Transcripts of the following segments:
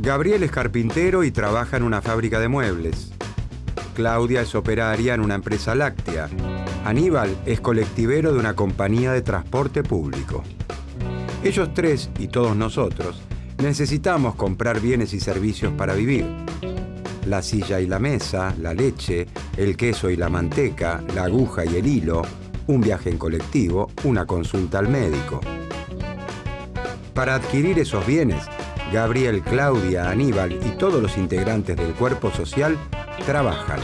Gabriel es carpintero y trabaja en una fábrica de muebles. Claudia es operaria en una empresa láctea. Aníbal es colectivero de una compañía de transporte público. Ellos tres y todos nosotros necesitamos comprar bienes y servicios para vivir. La silla y la mesa, la leche, el queso y la manteca, la aguja y el hilo, un viaje en colectivo, una consulta al médico. Para adquirir esos bienes, Gabriel, Claudia, Aníbal y todos los integrantes del cuerpo social trabajan.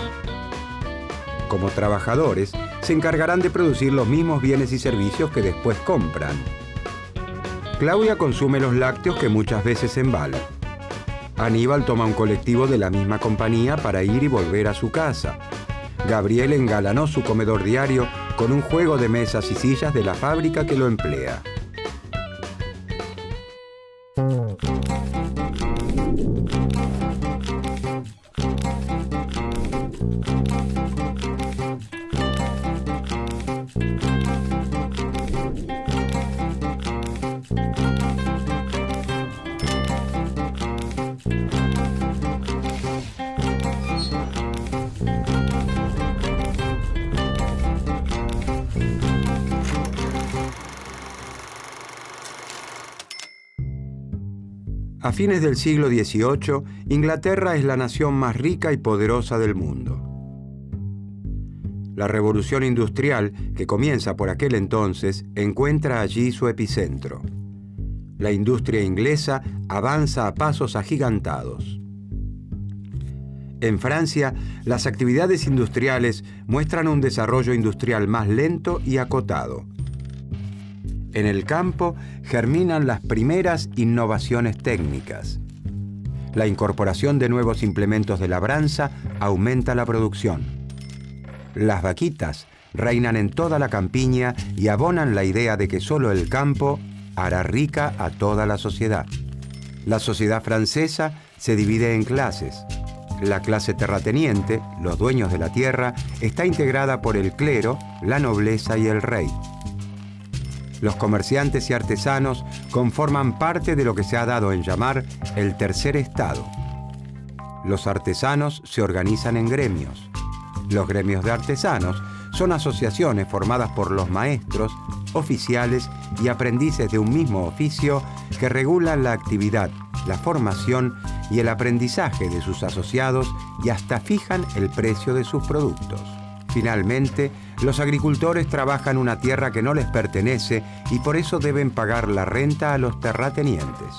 Como trabajadores, se encargarán de producir los mismos bienes y servicios que después compran. Claudia consume los lácteos que muchas veces embala. Aníbal toma un colectivo de la misma compañía para ir y volver a su casa. Gabriel engalanó su comedor diario con un juego de mesas y sillas de la fábrica que lo emplea. A fines del siglo XVIII, Inglaterra es la nación más rica y poderosa del mundo. La revolución industrial, que comienza por aquel entonces, encuentra allí su epicentro. La industria inglesa avanza a pasos agigantados. En Francia, las actividades industriales muestran un desarrollo industrial más lento y acotado. En el campo germinan las primeras innovaciones técnicas. La incorporación de nuevos implementos de labranza aumenta la producción. Las vaquitas reinan en toda la campiña y abonan la idea de que solo el campo hará rica a toda la sociedad. La sociedad francesa se divide en clases. La clase terrateniente, los dueños de la tierra, está integrada por el clero, la nobleza y el rey. Los comerciantes y artesanos conforman parte de lo que se ha dado en llamar el tercer estado. Los artesanos se organizan en gremios. Los gremios de artesanos son asociaciones formadas por los maestros, oficiales y aprendices de un mismo oficio que regulan la actividad, la formación y el aprendizaje de sus asociados y hasta fijan el precio de sus productos. Finalmente, los agricultores trabajan una tierra que no les pertenece y por eso deben pagar la renta a los terratenientes.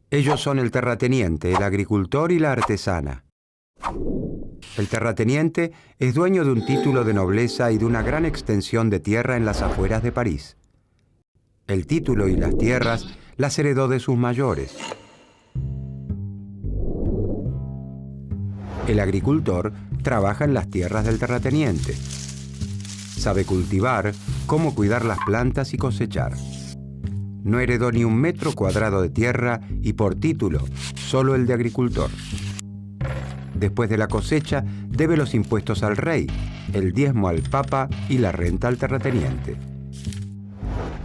Ellos son el terrateniente, el agricultor y la artesana. El terrateniente es dueño de un título de nobleza y de una gran extensión de tierra en las afueras de París. El título y las tierras las heredó de sus mayores. El agricultor trabaja en las tierras del terrateniente. Sabe cultivar, cómo cuidar las plantas y cosechar. No heredó ni un metro cuadrado de tierra y por título, solo el de agricultor. Después de la cosecha, debe los impuestos al rey, el diezmo al papa y la renta al terrateniente.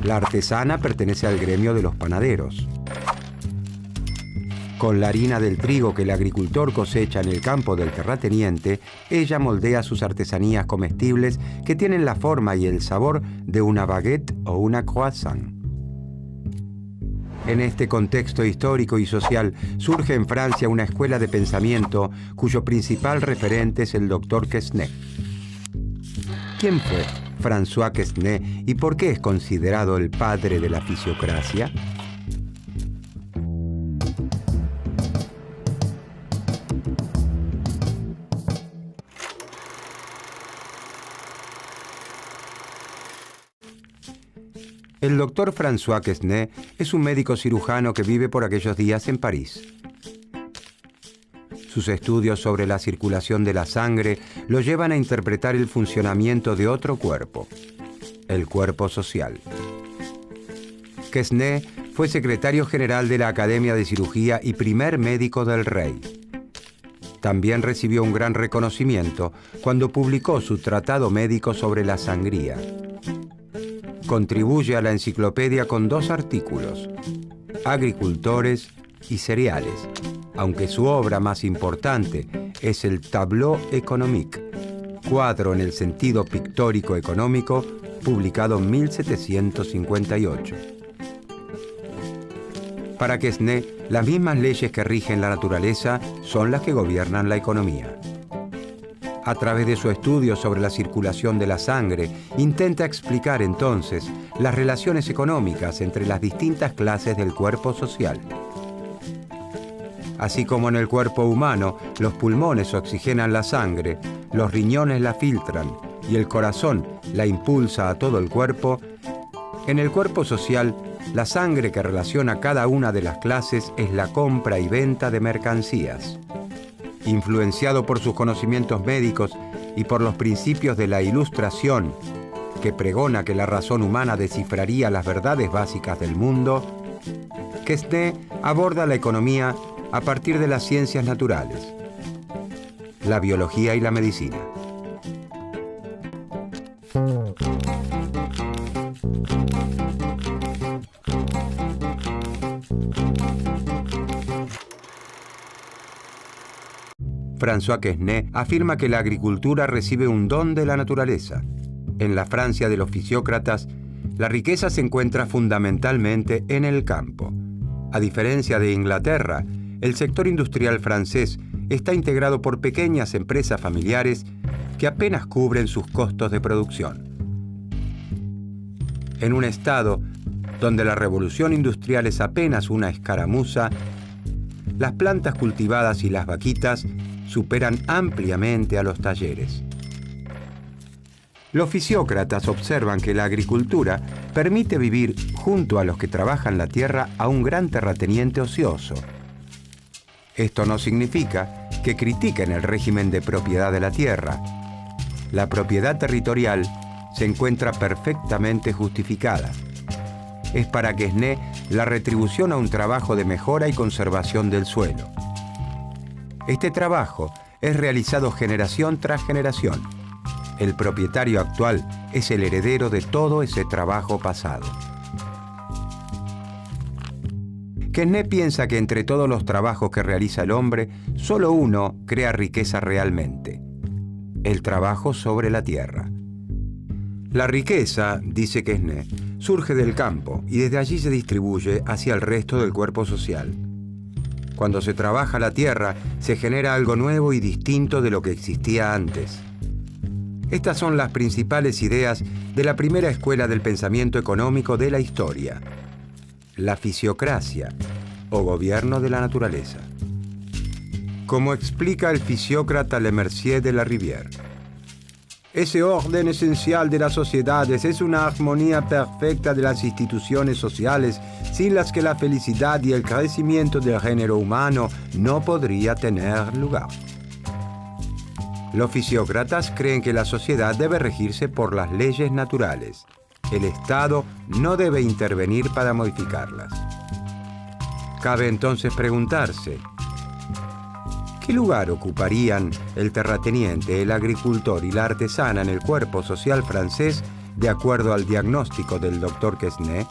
La artesana pertenece al gremio de los panaderos. Con la harina del trigo que el agricultor cosecha en el campo del terrateniente, ella moldea sus artesanías comestibles que tienen la forma y el sabor de una baguette o una croissant. En este contexto histórico y social surge en Francia una escuela de pensamiento cuyo principal referente es el doctor Quesnay. ¿Quién fue François Quesnay y por qué es considerado el padre de la fisiocracia? El doctor François Quesnay es un médico cirujano que vive por aquellos días en París. Sus estudios sobre la circulación de la sangre lo llevan a interpretar el funcionamiento de otro cuerpo, el cuerpo social. Quesnay fue secretario general de la Academia de Cirugía y primer médico del rey. También recibió un gran reconocimiento cuando publicó su tratado médico sobre la sangría. Contribuye a la enciclopedia con 2 artículos, Agricultores y cereales, aunque su obra más importante es el Tableau économique, cuadro en el sentido pictórico económico, publicado en 1758. Para Quesnay, las mismas leyes que rigen la naturaleza son las que gobiernan la economía. A través de su estudio sobre la circulación de la sangre, intenta explicar entonces las relaciones económicas entre las distintas clases del cuerpo social. Así como en el cuerpo humano, los pulmones oxigenan la sangre, los riñones la filtran y el corazón la impulsa a todo el cuerpo, en el cuerpo social, la sangre que relaciona cada una de las clases es la compra y venta de mercancías. Influenciado por sus conocimientos médicos y por los principios de la Ilustración, que pregona que la razón humana descifraría las verdades básicas del mundo, Quesnay aborda la economía a partir de las ciencias naturales, la biología y la medicina. François Quesnay afirma que la agricultura recibe un don de la naturaleza. En la Francia de los fisiócratas, la riqueza se encuentra fundamentalmente en el campo. A diferencia de Inglaterra, el sector industrial francés está integrado por pequeñas empresas familiares que apenas cubren sus costos de producción. En un estado donde la revolución industrial es apenas una escaramuza, las plantas cultivadas y las vaquitas superan ampliamente a los talleres. Los fisiócratas observan que la agricultura permite vivir junto a los que trabajan la tierra a un gran terrateniente ocioso. Esto no significa que critiquen el régimen de propiedad de la tierra. La propiedad territorial se encuentra perfectamente justificada. Es para Quesnay la retribución a un trabajo de mejora y conservación del suelo. Este trabajo es realizado generación tras generación. El propietario actual es el heredero de todo ese trabajo pasado. Quesnay piensa que entre todos los trabajos que realiza el hombre, solo uno crea riqueza realmente: el trabajo sobre la tierra. La riqueza, dice Quesnay, surge del campo y desde allí se distribuye hacia el resto del cuerpo social. Cuando se trabaja la tierra, se genera algo nuevo y distinto de lo que existía antes. Estas son las principales ideas de la primera escuela del pensamiento económico de la historia: la fisiocracia, o gobierno de la naturaleza. Como explica el fisiócrata Lemercier de la Rivière, ese orden esencial de las sociedades es una armonía perfecta de las instituciones sociales sin las que la felicidad y el crecimiento del género humano no podría tener lugar. Los fisiócratas creen que la sociedad debe regirse por las leyes naturales. El Estado no debe intervenir para modificarlas. Cabe entonces preguntarse: ¿qué lugar ocuparían el terrateniente, el agricultor y la artesana en el cuerpo social francés de acuerdo al diagnóstico del doctor Quesnay?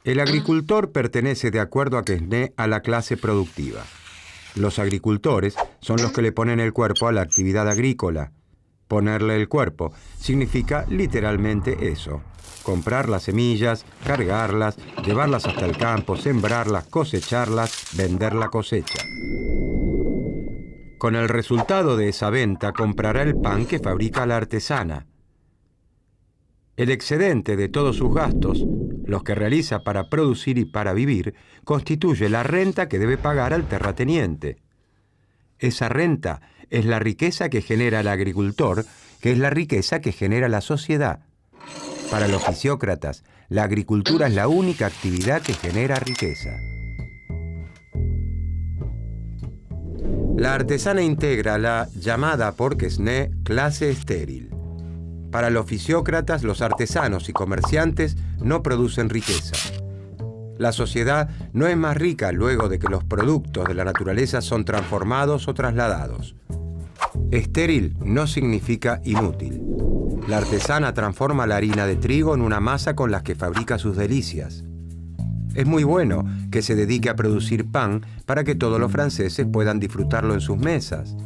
El agricultor pertenece, de acuerdo a Quesnay, a la clase productiva. Los agricultores son los que le ponen el cuerpo a la actividad agrícola. Ponerle el cuerpo significa literalmente eso: comprar las semillas, cargarlas, llevarlas hasta el campo, sembrarlas, cosecharlas, vender la cosecha. Con el resultado de esa venta comprará el pan que fabrica la artesana. El excedente de todos sus gastos, los que realiza para producir y para vivir, constituye la renta que debe pagar al terrateniente. Esa renta es la riqueza que genera el agricultor, que es la riqueza que genera la sociedad. Para los fisiócratas, la agricultura es la única actividad que genera riqueza. La artesana integra la llamada por Quesnay clase estéril. Para los fisiócratas, los artesanos y comerciantes no producen riqueza. La sociedad no es más rica luego de que los productos de la naturaleza son transformados o trasladados. Estéril no significa inútil. La artesana transforma la harina de trigo en una masa con la que fabrica sus delicias. Es muy bueno que se dedique a producir pan para que todos los franceses puedan disfrutarlo en sus mesas.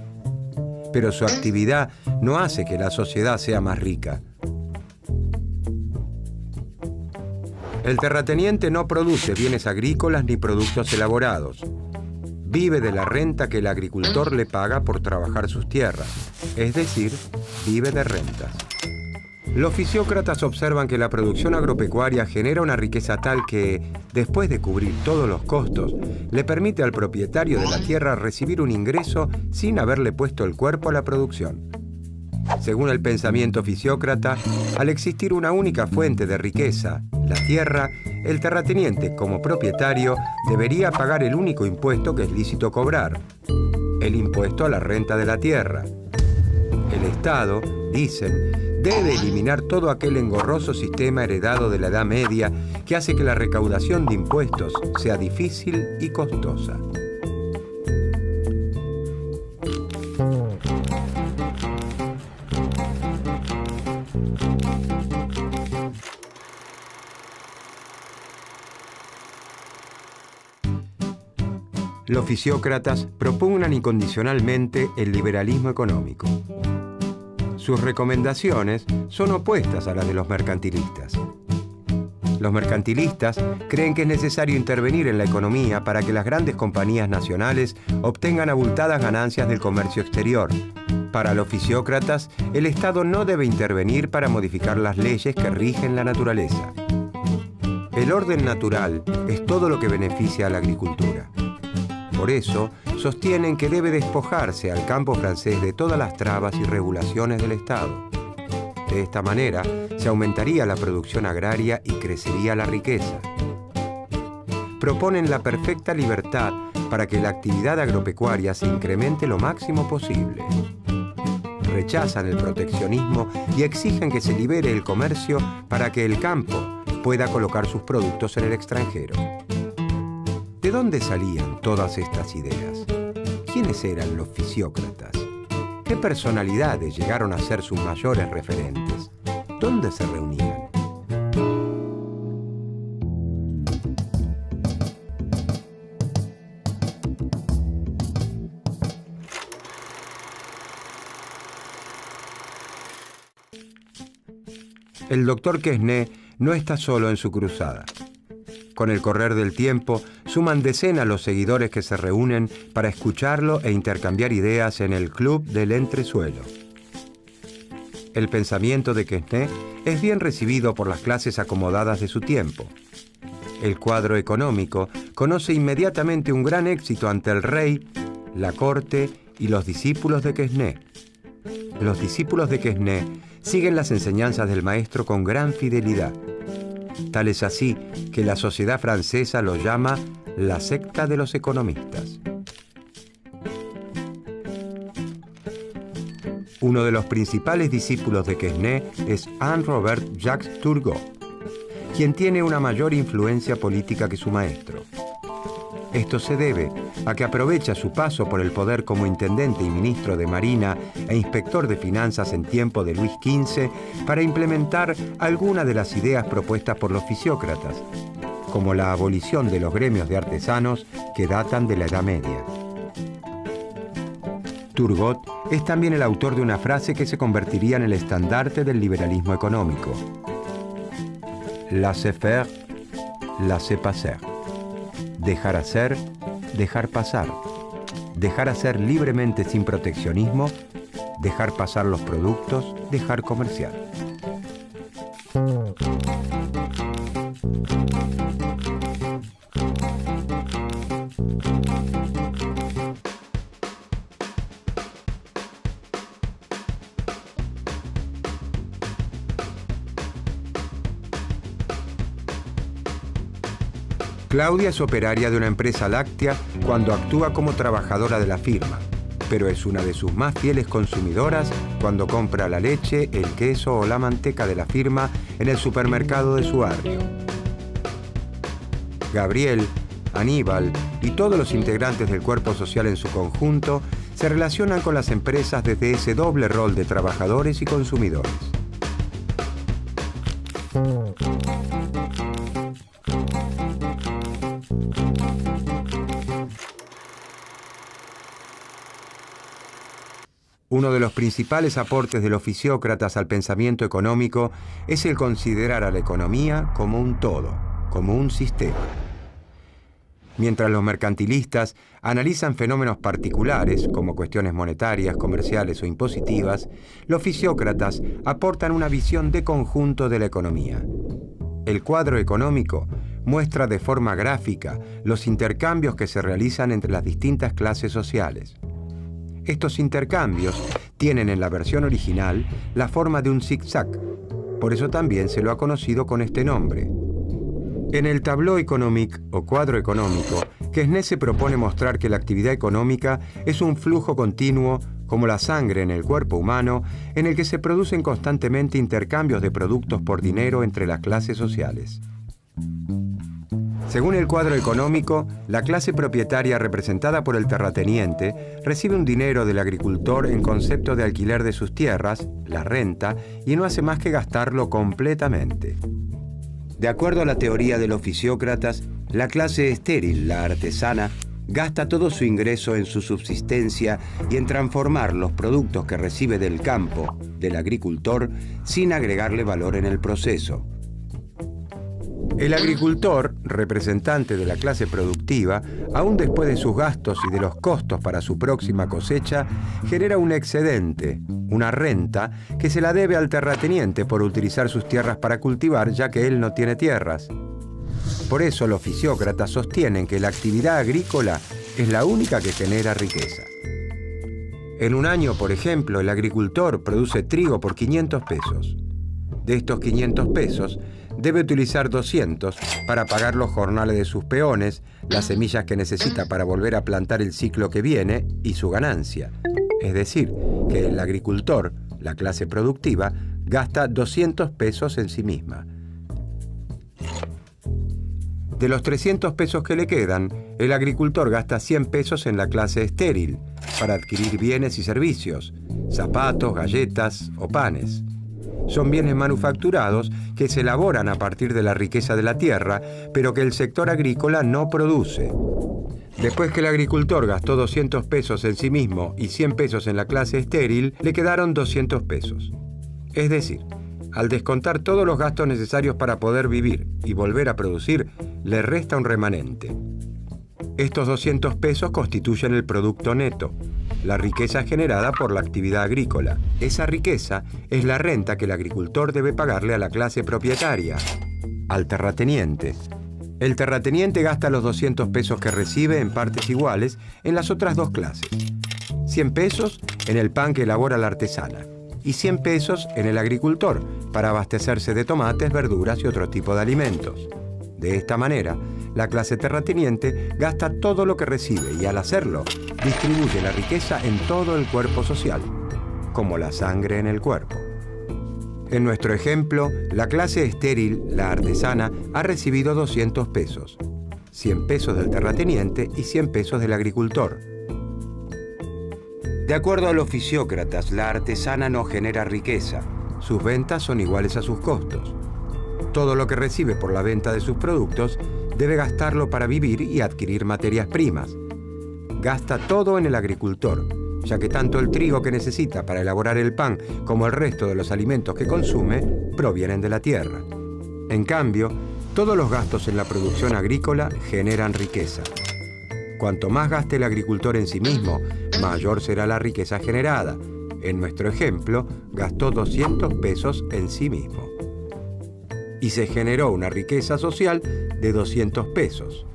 Pero su actividad no hace que la sociedad sea más rica. El terrateniente no produce bienes agrícolas ni productos elaborados. Vive de la renta que el agricultor le paga por trabajar sus tierras, es decir, vive de rentas. Los fisiócratas observan que la producción agropecuaria genera una riqueza tal que, después de cubrir todos los costos, le permite al propietario de la tierra recibir un ingreso sin haberle puesto el cuerpo a la producción. Según el pensamiento fisiócrata, al existir una única fuente de riqueza, la tierra, el terrateniente, como propietario, debería pagar el único impuesto que es lícito cobrar: el impuesto a la renta de la tierra. El Estado, dicen, debe eliminar todo aquel engorroso sistema heredado de la Edad Media que hace que la recaudación de impuestos sea difícil y costosa. Los fisiócratas propugnan incondicionalmente el liberalismo económico. Sus recomendaciones son opuestas a las de los mercantilistas. Los mercantilistas creen que es necesario intervenir en la economía para que las grandes compañías nacionales obtengan abultadas ganancias del comercio exterior. Para los fisiócratas, el Estado no debe intervenir para modificar las leyes que rigen la naturaleza. El orden natural es todo lo que beneficia a la agricultura. Por eso, sostienen que debe despojarse al campo francés de todas las trabas y regulaciones del Estado. De esta manera, se aumentaría la producción agraria y crecería la riqueza. Proponen la perfecta libertad para que la actividad agropecuaria se incremente lo máximo posible. Rechazan el proteccionismo y exigen que se libere el comercio para que el campo pueda colocar sus productos en el extranjero. ¿De dónde salían todas estas ideas? ¿Quiénes eran los fisiócratas? ¿Qué personalidades llegaron a ser sus mayores referentes? ¿Dónde se reunían? El doctor Quesnay no está solo en su cruzada. Con el correr del tiempo, suman decenas los seguidores que se reúnen para escucharlo e intercambiar ideas en el Club del Entresuelo. El pensamiento de Quesnay es bien recibido por las clases acomodadas de su tiempo. El cuadro económico conoce inmediatamente un gran éxito ante el rey, la corte y los discípulos de Quesnay. Los discípulos de Quesnay siguen las enseñanzas del maestro con gran fidelidad. Tal es así que la sociedad francesa lo llama la secta de los economistas. Uno de los principales discípulos de Quesnay es Henri-Robert Jacques Turgot, quien tiene una mayor influencia política que su maestro. Esto se debe a que aprovecha su paso por el poder como intendente y ministro de Marina e inspector de finanzas en tiempo de Luis XV para implementar algunas de las ideas propuestas por los fisiócratas, como la abolición de los gremios de artesanos que datan de la Edad Media. Turgot es también el autor de una frase que se convertiría en el estandarte del liberalismo económico: laissez-faire, laissez-passer. Dejar hacer, dejar pasar. Dejar hacer libremente sin proteccionismo, dejar pasar los productos, dejar comerciar. Claudia es operaria de una empresa láctea cuando actúa como trabajadora de la firma. pero es una de sus más fieles consumidoras cuando compra la leche, el queso o la manteca de la firma en el supermercado de su barrio. Gabriel, Aníbal y todos los integrantes del cuerpo social en su conjunto se relacionan con las empresas desde ese doble rol de trabajadores y consumidores. Uno de los principales aportes de los fisiócratas al pensamiento económico es el considerar a la economía como un todo, como un sistema. Mientras los mercantilistas analizan fenómenos particulares, como cuestiones monetarias, comerciales o impositivas, los fisiócratas aportan una visión de conjunto de la economía. El cuadro económico muestra de forma gráfica los intercambios que se realizan entre las distintas clases sociales. Estos intercambios tienen en la versión original la forma de un zigzag, por eso también se lo ha conocido con este nombre. En el tableau économique o cuadro económico, Quesnay se propone mostrar que la actividad económica es un flujo continuo, como la sangre en el cuerpo humano, en el que se producen constantemente intercambios de productos por dinero entre las clases sociales. Según el cuadro económico, la clase propietaria representada por el terrateniente recibe un dinero del agricultor en concepto de alquiler de sus tierras, la renta, y no hace más que gastarlo completamente. De acuerdo a la teoría de los fisiócratas, la clase estéril, la artesana, gasta todo su ingreso en su subsistencia y en transformar los productos que recibe del campo, del agricultor, sin agregarle valor en el proceso. El agricultor, representante de la clase productiva, aún después de sus gastos y de los costos para su próxima cosecha, genera un excedente, una renta, que se la debe al terrateniente por utilizar sus tierras para cultivar, ya que él no tiene tierras. Por eso los fisiócratas sostienen que la actividad agrícola es la única que genera riqueza. En un año, por ejemplo, el agricultor produce trigo por 500 pesos. De estos 500 pesos, debe utilizar 200 para pagar los jornales de sus peones, las semillas que necesita para volver a plantar el ciclo que viene y su ganancia. Es decir, que el agricultor, la clase productiva, gasta 200 pesos en sí misma. De los 300 pesos que le quedan, el agricultor gasta 100 pesos en la clase estéril, para adquirir bienes y servicios, zapatos, galletas o panes. Son bienes manufacturados que se elaboran a partir de la riqueza de la tierra, pero que el sector agrícola no produce. Después que el agricultor gastó 200 pesos en sí mismo y 100 pesos en la clase estéril, le quedaron 200 pesos. Es decir, al descontar todos los gastos necesarios para poder vivir y volver a producir, le resta un remanente. Estos 200 pesos constituyen el producto neto, la riqueza generada por la actividad agrícola. Esa riqueza es la renta que el agricultor debe pagarle a la clase propietaria, al terrateniente. El terrateniente gasta los 200 pesos que recibe en partes iguales en las otras dos clases. 100 pesos en el pan que elabora la artesana y 100 pesos en el agricultor para abastecerse de tomates, verduras y otro tipo de alimentos. De esta manera, la clase terrateniente gasta todo lo que recibe y al hacerlo, distribuye la riqueza en todo el cuerpo social, como la sangre en el cuerpo. En nuestro ejemplo, la clase estéril, la artesana, ha recibido 200 pesos, 100 pesos del terrateniente y 100 pesos del agricultor. De acuerdo a los fisiócratas, la artesana no genera riqueza, sus ventas son iguales a sus costos. Todo lo que recibe por la venta de sus productos debe gastarlo para vivir y adquirir materias primas. Gasta todo en el agricultor, ya que tanto el trigo que necesita para elaborar el pan como el resto de los alimentos que consume provienen de la tierra. En cambio, todos los gastos en la producción agrícola generan riqueza. Cuanto más gaste el agricultor en sí mismo, mayor será la riqueza generada. En nuestro ejemplo, gastó 200 pesos en sí mismo. Y se generó una riqueza social de 200 pesos.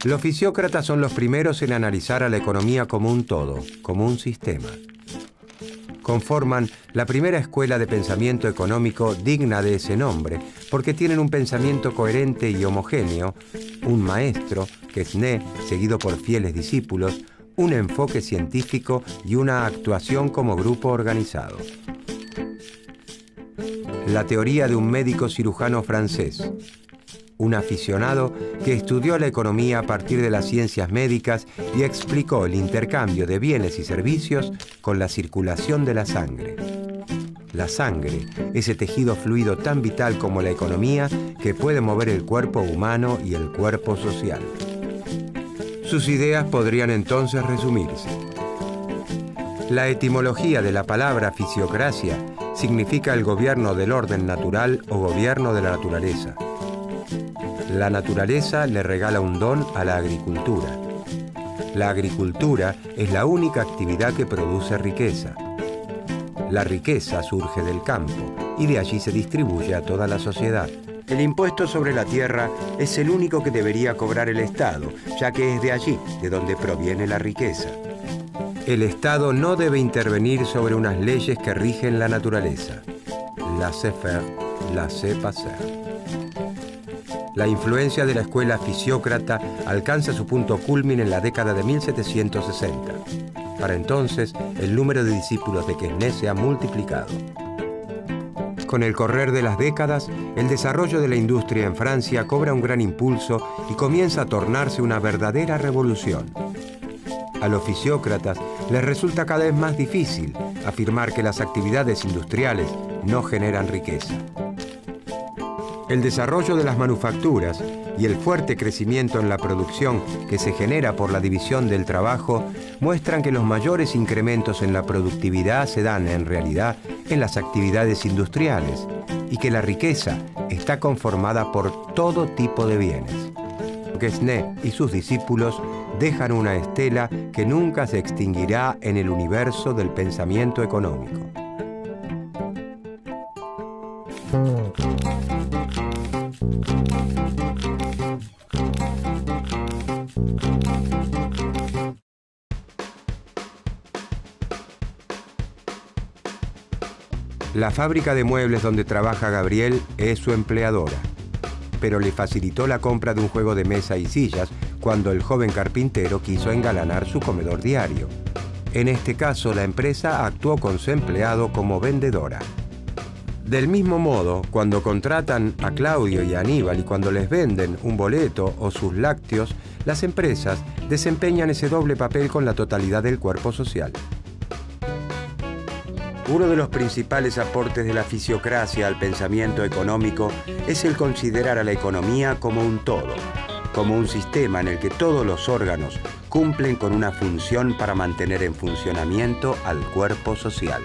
Los fisiócratas son los primeros en analizar a la economía como un todo, como un sistema. Conforman la primera escuela de pensamiento económico digna de ese nombre, porque tienen un pensamiento coherente y homogéneo, un maestro, Quesnay, seguido por fieles discípulos, un enfoque científico y una actuación como grupo organizado. La teoría de un médico cirujano francés, un aficionado que estudió la economía a partir de las ciencias médicas y explicó el intercambio de bienes y servicios con la circulación de la sangre. La sangre, ese tejido fluido tan vital como la economía que puede mover el cuerpo humano y el cuerpo social. Sus ideas podrían entonces resumirse. La etimología de la palabra fisiocracia significa el gobierno del orden natural o gobierno de la naturaleza. La naturaleza le regala un don a la agricultura. La agricultura es la única actividad que produce riqueza. La riqueza surge del campo y de allí se distribuye a toda la sociedad. El impuesto sobre la tierra es el único que debería cobrar el Estado, ya que es de allí de donde proviene la riqueza. El Estado no debe intervenir sobre unas leyes que rigen la naturaleza. Laissez-faire, laissez-passer. La influencia de la escuela fisiócrata alcanza su punto culmine en la década de 1760. Para entonces, el número de discípulos de Quesnay se ha multiplicado. Con el correr de las décadas, el desarrollo de la industria en Francia cobra un gran impulso y comienza a tornarse una verdadera revolución. A los fisiócratas les resulta cada vez más difícil afirmar que las actividades industriales no generan riqueza. El desarrollo de las manufacturas y el fuerte crecimiento en la producción que se genera por la división del trabajo muestran que los mayores incrementos en la productividad se dan, en realidad, en las actividades industriales y que la riqueza está conformada por todo tipo de bienes. Quesnay y sus discípulos dejan una estela que nunca se extinguirá en el universo del pensamiento económico. La fábrica de muebles donde trabaja Gabriel es su empleadora, pero le facilitó la compra de un juego de mesa y sillas cuando el joven carpintero quiso engalanar su comedor diario. En este caso, la empresa actuó con su empleado como vendedora. Del mismo modo, cuando contratan a Claudio y a Aníbal y cuando les venden un boleto o sus lácteos, las empresas desempeñan ese doble papel con la totalidad del cuerpo social. Uno de los principales aportes de la fisiocracia al pensamiento económico es el considerar a la economía como un todo, como un sistema en el que todos los órganos cumplen con una función para mantener en funcionamiento al cuerpo social.